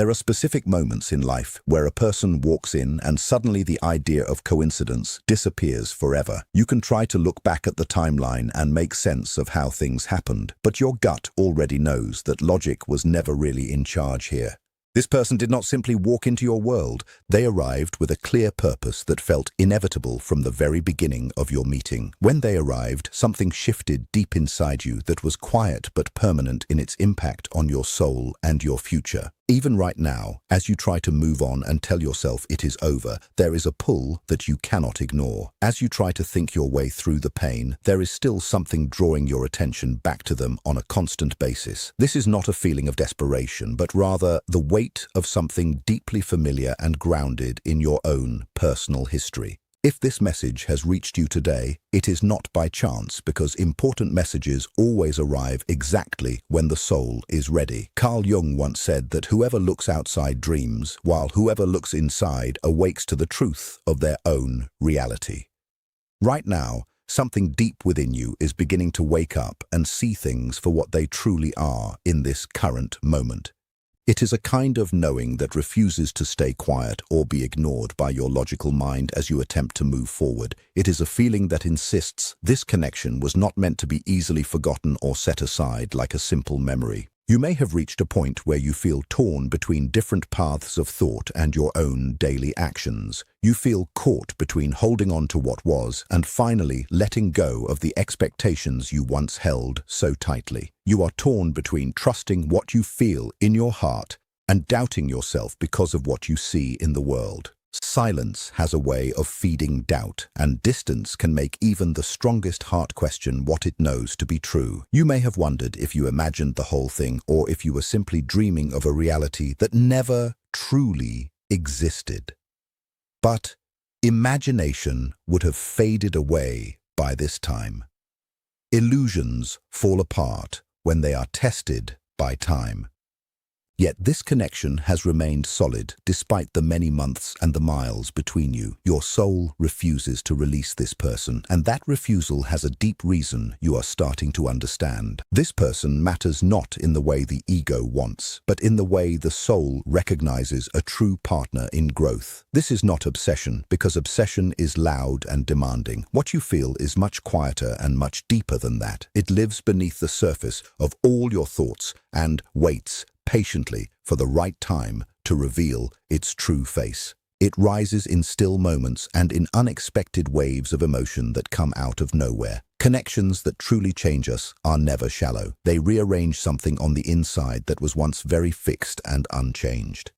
There are specific moments in life where a person walks in and suddenly the idea of coincidence disappears forever. You can try to look back at the timeline and make sense of how things happened, but your gut already knows that logic was never really in charge here. This person did not simply walk into your world. They arrived with a clear purpose that felt inevitable from the very beginning of your meeting. When they arrived, something shifted deep inside you that was quiet but permanent in its impact on your soul and your future. Even right now, as you try to move on and tell yourself it is over, there is a pull that you cannot ignore. As you try to think your way through the pain, there is still something drawing your attention back to them on a constant basis. This is not a feeling of desperation, but rather the weight of something deeply familiar and grounded in your own personal history. If this message has reached you today, it is not by chance, because important messages always arrive exactly when the soul is ready. Carl Jung once said that whoever looks outside dreams, while whoever looks inside awakes to the truth of their own reality. Right now, something deep within you is beginning to wake up and see things for what they truly are in this current moment. It is a kind of knowing that refuses to stay quiet or be ignored by your logical mind as you attempt to move forward. It is a feeling that insists this connection was not meant to be easily forgotten or set aside like a simple memory. You may have reached a point where you feel torn between different paths of thought and your own daily actions. You feel caught between holding on to what was and finally letting go of the expectations you once held so tightly. You are torn between trusting what you feel in your heart and doubting yourself because of what you see in the world. Silence has a way of feeding doubt, and distance can make even the strongest heart question what it knows to be true. You may have wondered if you imagined the whole thing or if you were simply dreaming of a reality that never truly existed. But imagination would have faded away by this time. Illusions fall apart when they are tested by time. Yet this connection has remained solid despite the many months and the miles between you. Your soul refuses to release this person, and that refusal has a deep reason you are starting to understand. This person matters not in the way the ego wants, but in the way the soul recognizes a true partner in growth. This is not obsession, because obsession is loud and demanding. What you feel is much quieter and much deeper than that. It lives beneath the surface of all your thoughts and waits patiently for the right time to reveal its true face. It rises in still moments and in unexpected waves of emotion that come out of nowhere. Connections that truly change us are never shallow. They rearrange something on the inside that was once very fixed and unchanged.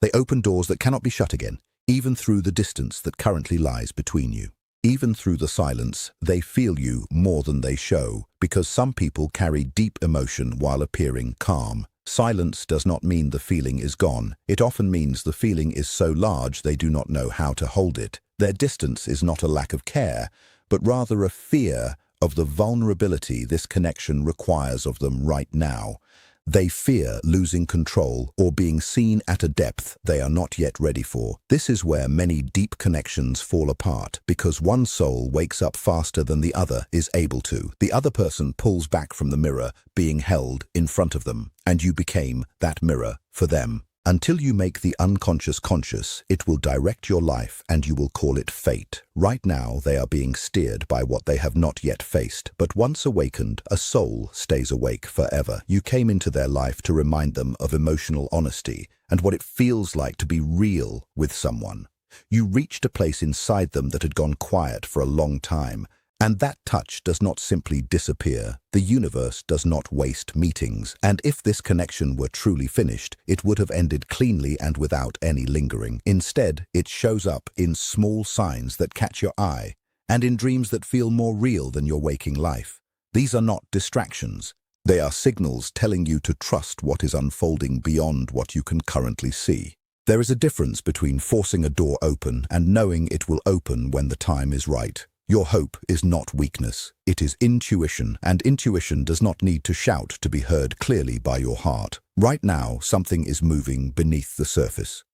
They open doors that cannot be shut again, even through the distance that currently lies between you. Even through the silence, they feel you more than they show, because some people carry deep emotion while appearing calm. Silence does not mean the feeling is gone. It often means the feeling is so large they do not know how to hold it. Their distance is not a lack of care, but rather a fear of the vulnerability this connection requires of them right now. They fear losing control or being seen at a depth they are not yet ready for. This is where many deep connections fall apart, because one soul wakes up faster than the other is able to. The other person pulls back from the mirror being held in front of them, and you became that mirror for them. Until you make the unconscious conscious, it will direct your life and you will call it fate. Right now, they are being steered by what they have not yet faced. But once awakened, a soul stays awake forever. You came into their life to remind them of emotional honesty and what it feels like to be real with someone. You reached a place inside them that had gone quiet for a long time. And that touch does not simply disappear. The universe does not waste meetings. And if this connection were truly finished, it would have ended cleanly and without any lingering. Instead, it shows up in small signs that catch your eye and in dreams that feel more real than your waking life. These are not distractions. They are signals telling you to trust what is unfolding beyond what you can currently see. There is a difference between forcing a door open and knowing it will open when the time is right. Your hope is not weakness, it is intuition, and intuition does not need to shout to be heard clearly by your heart. Right now, something is moving beneath the surface.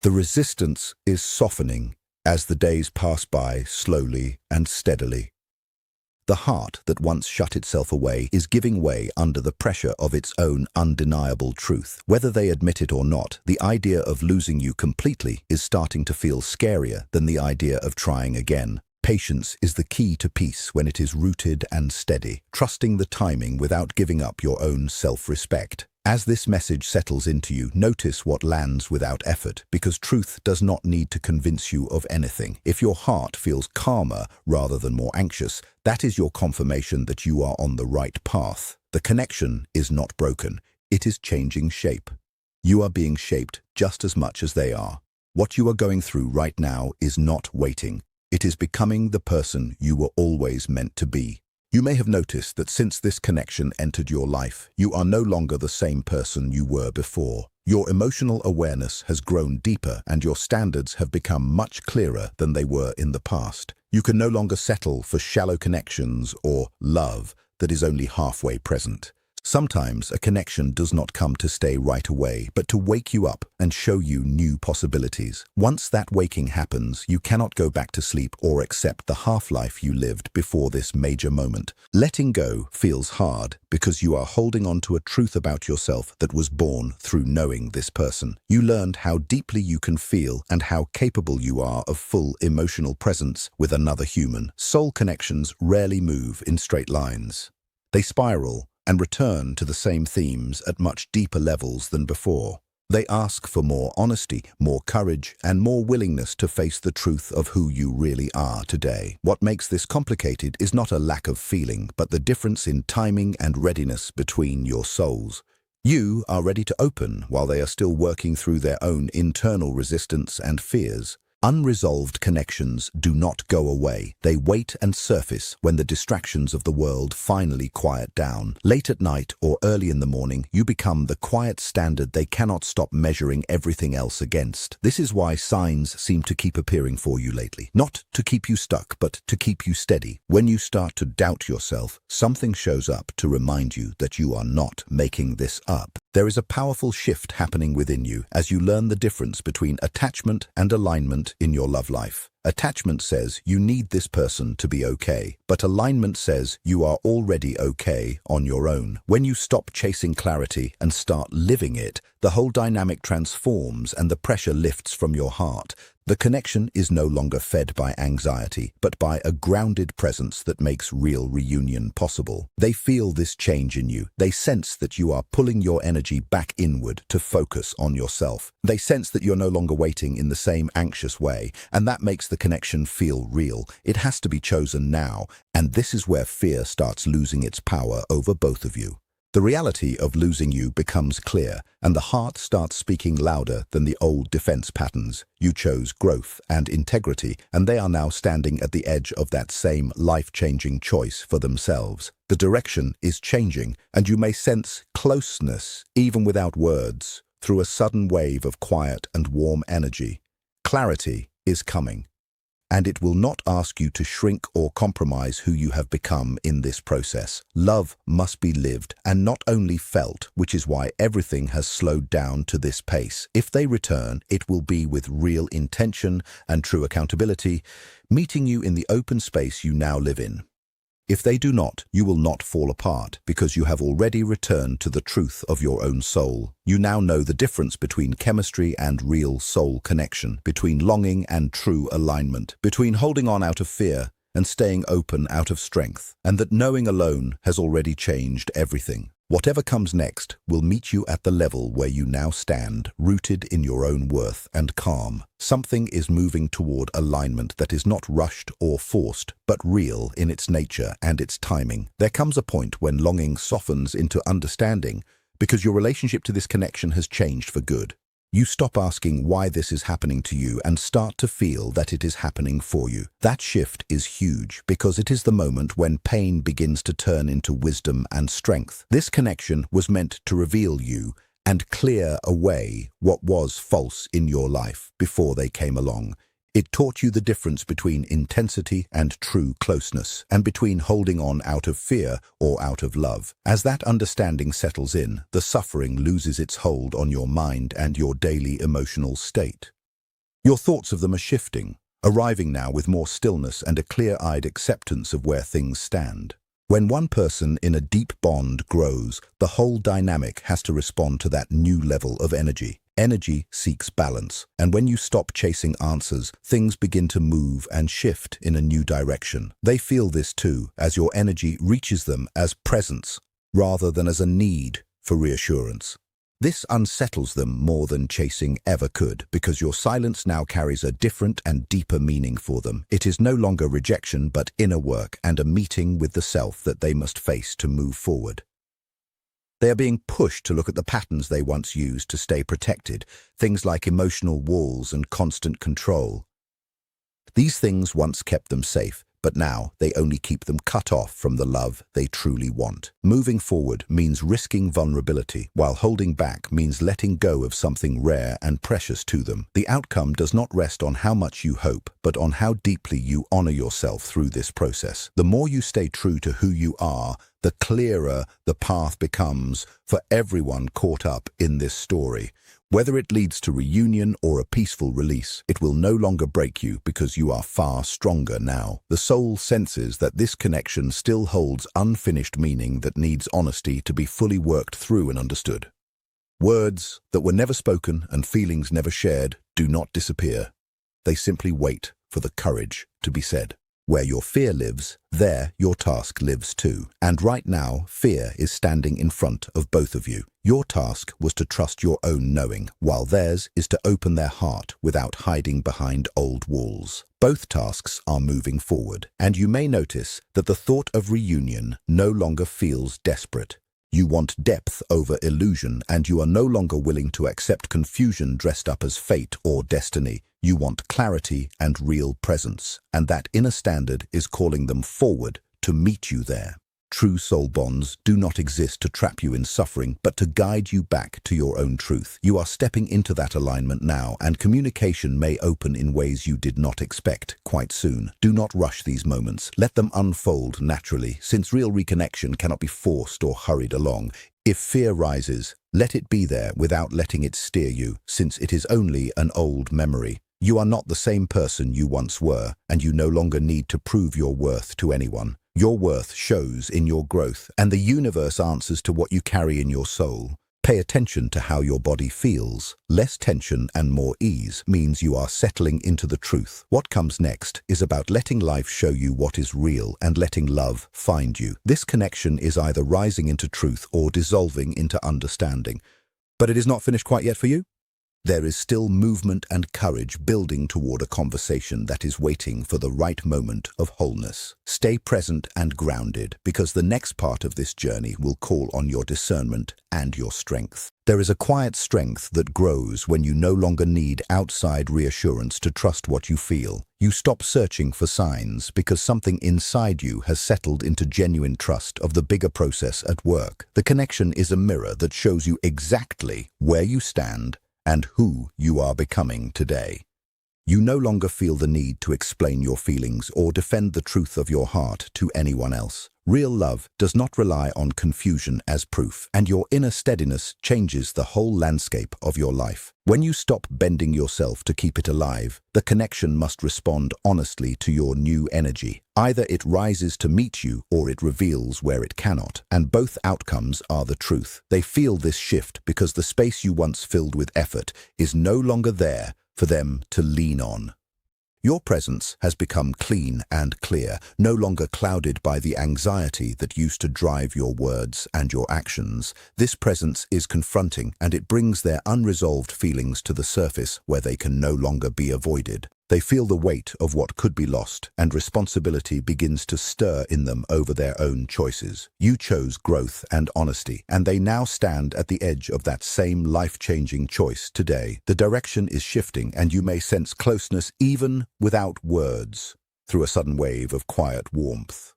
The resistance is softening as the days pass by slowly and steadily. The heart that once shut itself away is giving way under the pressure of its own undeniable truth. Whether they admit it or not, the idea of losing you completely is starting to feel scarier than the idea of trying again. Patience is the key to peace when it is rooted and steady, trusting the timing without giving up your own self-respect. As this message settles into you, notice what lands without effort, because truth does not need to convince you of anything. If your heart feels calmer rather than more anxious, that is your confirmation that you are on the right path. The connection is not broken. It is changing shape. You are being shaped just as much as they are. What you are going through right now is not waiting. It is becoming the person you were always meant to be. You may have noticed that since this connection entered your life, you are no longer the same person you were before. Your emotional awareness has grown deeper and your standards have become much clearer than they were in the past. You can no longer settle for shallow connections or love that is only halfway present. Sometimes a connection does not come to stay right away, but to wake you up and show you new possibilities. Once that waking happens, you cannot go back to sleep or accept the half-life you lived before this major moment. Letting go feels hard because you are holding on to a truth about yourself that was born through knowing this person. You learned how deeply you can feel and how capable you are of full emotional presence with another human. Soul connections rarely move in straight lines. They spiral and return to the same themes at much deeper levels than before. They ask for more honesty, more courage, and more willingness to face the truth of who you really are today. What makes this complicated is not a lack of feeling, but the difference in timing and readiness between your souls. You are ready to open while they are still working through their own internal resistance and fears. Unresolved connections do not go away. They wait and surface when the distractions of the world finally quiet down. Late at night or early in the morning, you become the quiet standard they cannot stop measuring everything else against. This is why signs seem to keep appearing for you lately. Not to keep you stuck, but to keep you steady. When you start to doubt yourself, something shows up to remind you that you are not making this up. There is a powerful shift happening within you as you learn the difference between attachment and alignment in your love life. Attachment says you need this person to be okay, but alignment says you are already okay on your own. When you stop chasing clarity and start living it, the whole dynamic transforms and the pressure lifts from your heart. The connection is no longer fed by anxiety, but by a grounded presence that makes real reunion possible. They feel this change in you. They sense that you are pulling your energy back inward to focus on yourself. They sense that you're no longer waiting in the same anxious way, and that makes the connection feel real. It has to be chosen now, and this is where fear starts losing its power over both of you. The reality of losing you becomes clear, and the heart starts speaking louder than the old defense patterns. You chose growth and integrity, and they are now standing at the edge of that same life-changing choice for themselves. The direction is changing, and you may sense closeness, even without words, through a sudden wave of quiet and warm energy. Clarity is coming, and it will not ask you to shrink or compromise who you have become in this process. Love must be lived and not only felt, which is why everything has slowed down to this pace. If they return, it will be with real intention and true accountability, meeting you in the open space you now live in. If they do not, you will not fall apart because you have already returned to the truth of your own soul. You now know the difference between chemistry and real soul connection, between longing and true alignment, between holding on out of fear and staying open out of strength, and that knowing alone has already changed everything. Whatever comes next will meet you at the level where you now stand, rooted in your own worth and calm. Something is moving toward alignment that is not rushed or forced, but real in its nature and its timing. There comes a point when longing softens into understanding because your relationship to this connection has changed for good. You stop asking why this is happening to you and start to feel that it is happening for you. That shift is huge because it is the moment when pain begins to turn into wisdom and strength. This connection was meant to reveal you and clear away what was false in your life before they came along. It taught you the difference between intensity and true closeness, and between holding on out of fear or out of love. As that understanding settles in, the suffering loses its hold on your mind and your daily emotional state. Your thoughts of them are shifting. arriving now with more stillness and a clear-eyed acceptance of where things stand. When one person in a deep bond grows, the whole dynamic has to respond to that new level of energy. Energy seeks balance, and when you stop chasing answers, things begin to move and shift in a new direction. They feel this too, as your energy reaches them as presence, rather than as a need for reassurance. This unsettles them more than chasing ever could, because your silence now carries a different and deeper meaning for them. It is no longer rejection, but inner work and a meeting with the self that they must face to move forward. They are being pushed to look at the patterns they once used to stay protected, things like emotional walls and constant control. These things once kept them safe, but now they only keep them cut off from the love they truly want. Moving forward means risking vulnerability, while holding back means letting go of something rare and precious to them. The outcome does not rest on how much you hope, but on how deeply you honor yourself through this process. The more you stay true to who you are, the clearer the path becomes for everyone caught up in this story. Whether it leads to reunion or a peaceful release, it will no longer break you because you are far stronger now. The soul senses that this connection still holds unfinished meaning that needs honesty to be fully worked through and understood. Words that were never spoken and feelings never shared do not disappear. They simply wait for the courage to be said. Where your fear lives, there your task lives too. And right now, fear is standing in front of both of you. Your task was to trust your own knowing, while theirs is to open their heart without hiding behind old walls. Both tasks are moving forward, and you may notice that the thought of reunion no longer feels desperate. You want depth over illusion, and you are no longer willing to accept confusion dressed up as fate or destiny. You want clarity and real presence, and that inner standard is calling them forward to meet you there. True soul bonds do not exist to trap you in suffering, but to guide you back to your own truth. You are stepping into that alignment now, and communication may open in ways you did not expect quite soon. Do not rush these moments. Let them unfold naturally, since real reconnection cannot be forced or hurried along. If fear rises, let it be there without letting it steer you, since it is only an old memory. You are not the same person you once were, and you no longer need to prove your worth to anyone. Your worth shows in your growth, and the universe answers to what you carry in your soul. Pay attention to how your body feels. Less tension and more ease means you are settling into the truth. What comes next is about letting life show you what is real and letting love find you. This connection is either rising into truth or dissolving into understanding. But it is not finished quite yet for you. There is still movement and courage building toward a conversation that is waiting for the right moment of wholeness. Stay present and grounded, because the next part of this journey will call on your discernment and your strength. There is a quiet strength that grows when you no longer need outside reassurance to trust what you feel. You stop searching for signs because something inside you has settled into genuine trust of the bigger process at work. The connection is a mirror that shows you exactly where you stand and who you are becoming today. You no longer feel the need to explain your feelings or defend the truth of your heart to anyone else. Real love does not rely on confusion as proof, and your inner steadiness changes the whole landscape of your life. When you stop bending yourself to keep it alive, the connection must respond honestly to your new energy. Either it rises to meet you or it reveals where it cannot, and both outcomes are the truth. They feel this shift because the space you once filled with effort is no longer there for them to lean on. Your presence has become clean and clear, no longer clouded by the anxiety that used to drive your words and your actions. This presence is confronting, and it brings their unresolved feelings to the surface where they can no longer be avoided. They feel the weight of what could be lost, and responsibility begins to stir in them over their own choices. You chose growth and honesty, and they now stand at the edge of that same life-changing choice today. The direction is shifting, and you may sense closeness even without words, through a sudden wave of quiet warmth.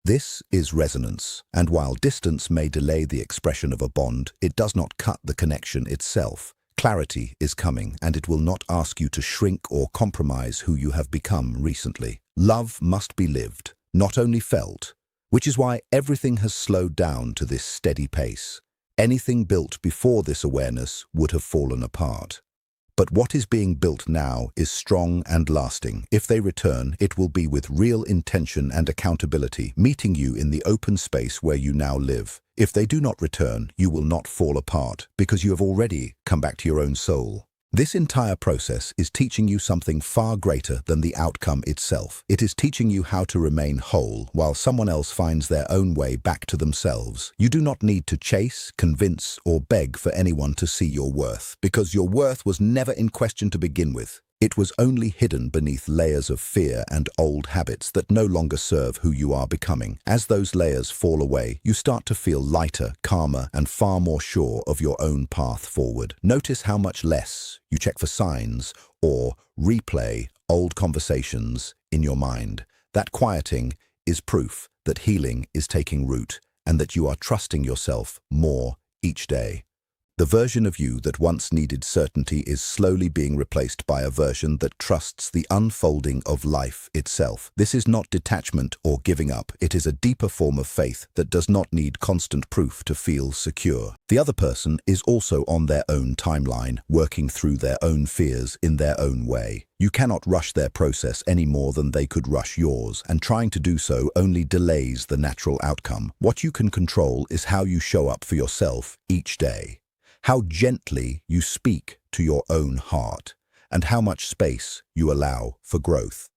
This is resonance, and while distance may delay the expression of a bond, it does not cut the connection itself. Clarity is coming, and it will not ask you to shrink or compromise who you have become recently. Love must be lived, not only felt, which is why everything has slowed down to this steady pace. Anything built before this awareness would have fallen apart. But what is being built now is strong and lasting. If they return, it will be with real intention and accountability, meeting you in the open space where you now live. If they do not return, you will not fall apart, because you have already come back to your own soul. This entire process is teaching you something far greater than the outcome itself. It is teaching you how to remain whole while someone else finds their own way back to themselves. You do not need to chase, convince, or beg for anyone to see your worth, because your worth was never in question to begin with. It was only hidden beneath layers of fear and old habits that no longer serve who you are becoming. As those layers fall away, you start to feel lighter, calmer, and far more sure of your own path forward. Notice how much less you check for signs or replay old conversations in your mind. That quieting is proof that healing is taking root and that you are trusting yourself more each day. The version of you that once needed certainty is slowly being replaced by a version that trusts the unfolding of life itself. This is not detachment or giving up. It is a deeper form of faith that does not need constant proof to feel secure. The other person is also on their own timeline, working through their own fears in their own way. You cannot rush their process any more than they could rush yours, and trying to do so only delays the natural outcome. What you can control is how you show up for yourself each day. How gently you speak to your own heart, and how much space you allow for growth.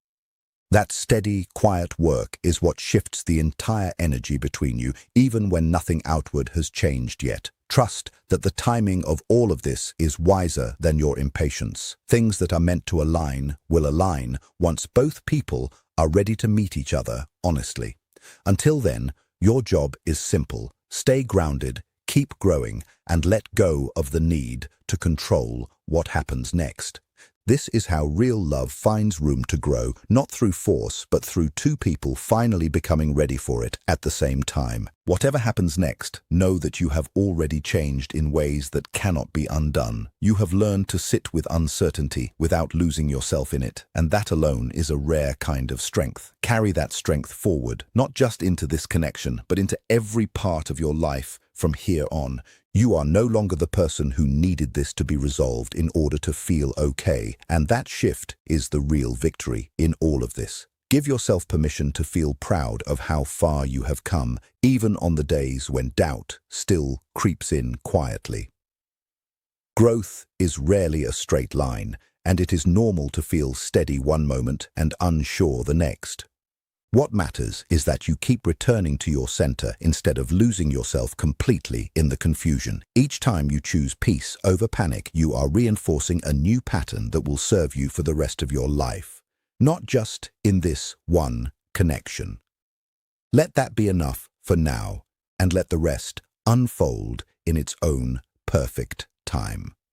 That steady, quiet work is what shifts the entire energy between you, even when nothing outward has changed yet. Trust that the timing of all of this is wiser than your impatience. Things that are meant to align will align once both people are ready to meet each other honestly. Until then, your job is simple. Stay grounded, keep growing, and let go of the need to control what happens next. This is how real love finds room to grow, not through force, but through two people finally becoming ready for it at the same time. Whatever happens next, know that you have already changed in ways that cannot be undone. You have learned to sit with uncertainty without losing yourself in it, and that alone is a rare kind of strength. Carry that strength forward, not just into this connection, but into every part of your life from here on. You are no longer the person who needed this to be resolved in order to feel okay, and that shift is the real victory in all of this. Give yourself permission to feel proud of how far you have come, even on the days when doubt still creeps in quietly. Growth is rarely a straight line, and it is normal to feel steady one moment and unsure the next. What matters is that you keep returning to your center instead of losing yourself completely in the confusion. Each time you choose peace over panic, you are reinforcing a new pattern that will serve you for the rest of your life, not just in this one connection. Let that be enough for now, and let the rest unfold in its own perfect time.